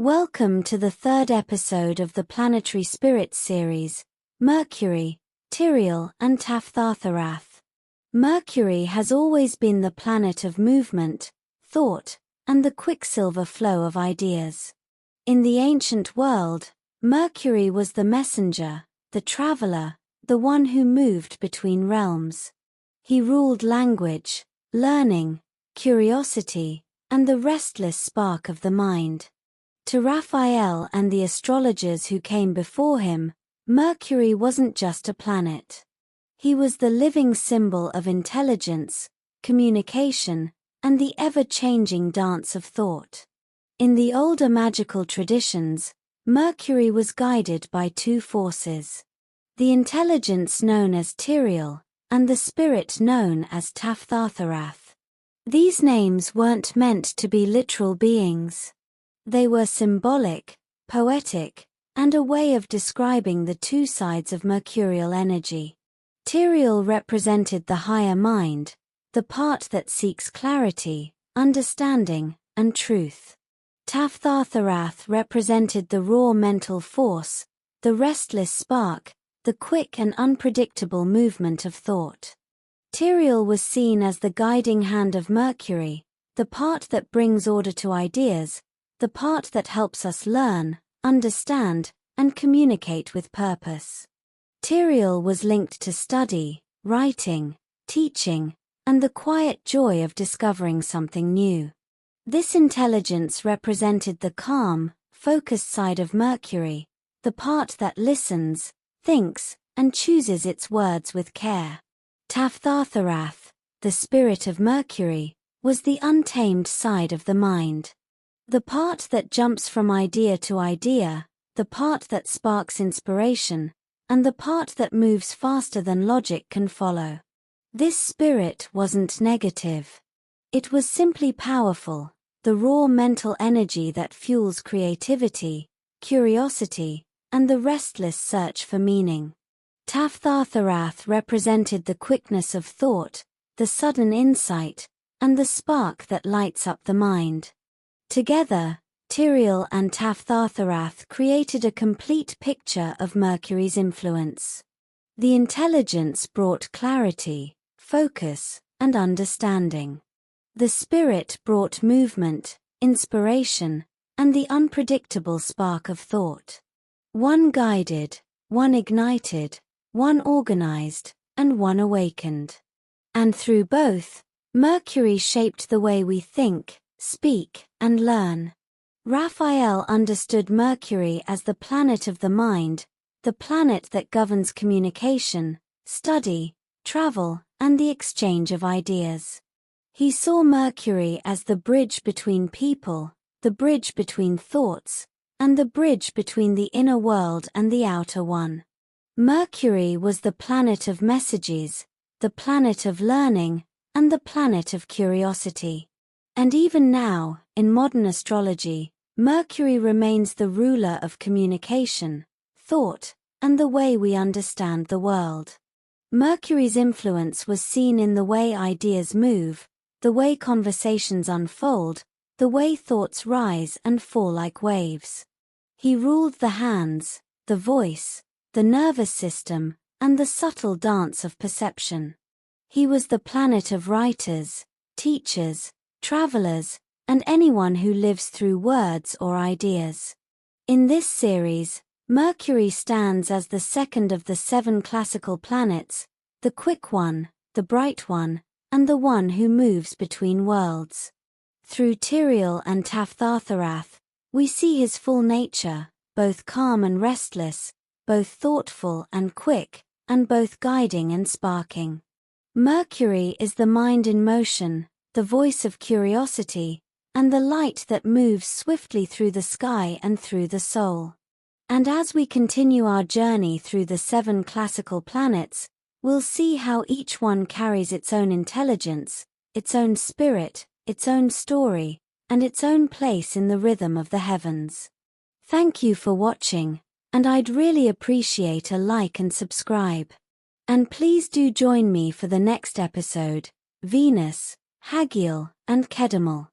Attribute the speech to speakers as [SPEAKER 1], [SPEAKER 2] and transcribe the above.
[SPEAKER 1] Welcome to the third episode of the Planetary Spirits series, Mercury, Tiriel and Taphthartharath. Mercury has always been the planet of movement, thought, and the quicksilver flow of ideas. In the ancient world, Mercury was the messenger, the traveler, the one who moved between realms. He ruled language, learning, curiosity, and the restless spark of the mind. To Raphael and the astrologers who came before him, Mercury wasn't just a planet. He was the living symbol of intelligence, communication, and the ever-changing dance of thought. In the older magical traditions, Mercury was guided by two forces: the intelligence known as Tiriel, and the spirit known as Taphthartharath. These names weren't meant to be literal beings. They were symbolic, poetic, and a way of describing the two sides of mercurial energy. Tiriel represented the higher mind, the part that seeks clarity, understanding, and truth. Taphthartharath represented the raw mental force, the restless spark, the quick and unpredictable movement of thought. Tiriel was seen as the guiding hand of Mercury, the part that brings order to ideas, the part that helps us learn, understand, and communicate with purpose. Tiriel was linked to study, writing, teaching, and the quiet joy of discovering something new. This intelligence represented the calm, focused side of Mercury, the part that listens, thinks, and chooses its words with care. Taphthartharath, the spirit of Mercury, was the untamed side of the mind. The part that jumps from idea to idea, the part that sparks inspiration, and the part that moves faster than logic can follow. This spirit wasn't negative. It was simply powerful, the raw mental energy that fuels creativity, curiosity, and the restless search for meaning. Taphthartharath represented the quickness of thought, the sudden insight, and the spark that lights up the mind. Together, Tiriel and Taphthartharath created a complete picture of Mercury's influence. The intelligence brought clarity, focus, and understanding. The spirit brought movement, inspiration, and the unpredictable spark of thought. One guided, one ignited, one organized, and one awakened. And through both, Mercury shaped the way we think, speak, and learn. Raphael understood Mercury as the planet of the mind, the planet that governs communication, study, travel, and the exchange of ideas. He saw Mercury as the bridge between people, the bridge between thoughts, and the bridge between the inner world and the outer one. Mercury was the planet of messages, the planet of learning, and the planet of curiosity. And even now, in modern astrology, Mercury remains the ruler of communication, thought, and the way we understand the world. Mercury's influence was seen in the way ideas move, the way conversations unfold, the way thoughts rise and fall like waves. He ruled the hands, the voice, the nervous system, and the subtle dance of perception. He was the planet of writers, teachers, travelers, and anyone who lives through words or ideas. In this series, Mercury stands as the second of the 7 classical planets, the quick one, the bright one, and the one who moves between worlds. Through Tiriel and Taphthartharath, we see his full nature, both calm and restless, both thoughtful and quick, and both guiding and sparking. Mercury is the mind in motion, the voice of curiosity, and the light that moves swiftly through the sky and through the soul. And as we continue our journey through the 7 classical planets, we'll see how each one carries its own intelligence, its own spirit, its own story, and its own place in the rhythm of the heavens. Thank you for watching, and I'd really appreciate a like and subscribe. And please do join me for the next episode, Venus, Hagiel, and Kedemel.